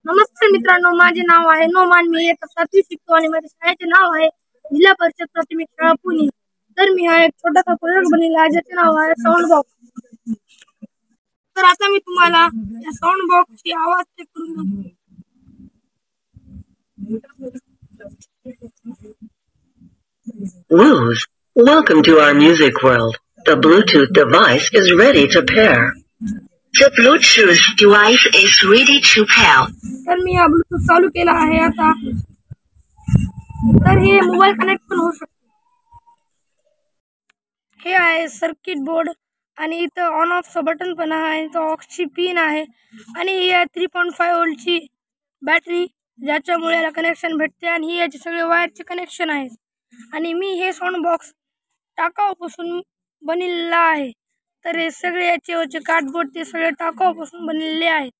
नमस्कार मित्रांनो, माझे नाव आहे नोमान. मी इयत्ता 7वी शिकतो आणि माझ्या शाळेचे नाव आहे जिल्हा परिषद प्राथमिक शाळा पुणे. तर मी हा एक छोटासा प्रयोग बनवला आहे ज्याचे नाव आहे साऊंड बॉक्स. तर आता मी तुम्हाला या साऊंड बॉक्सची आवाज चेक करून दाखवतो. Woos! Welcome to our music world. The Bluetooth device is ready to pair. The Bluetooth device is ready to pair. तर मी हा ब्लूटूथ चालू केला आहे आता. तर हे मोबाईल कनेक्ट पण होऊ शकते. हे आहे सर्किट बोर्ड आणि इथं ऑन ऑफचं बटन पण आहे. इथं ऑक्सची पिन आहे आणि ही आहे 3.5 व्होल्टची बॅटरी ज्याच्यामुळे याला कनेक्शन भेटते आणि ही याचे सगळे वायरचे कनेक्शन आहे. आणि मी हे साऊंड बॉक्स टाकाऊपासून बनलेला आहे. तर हे सगळे याचे कार्डबोर्ड ते सगळे टाकाऊपासून बनलेले आहेत.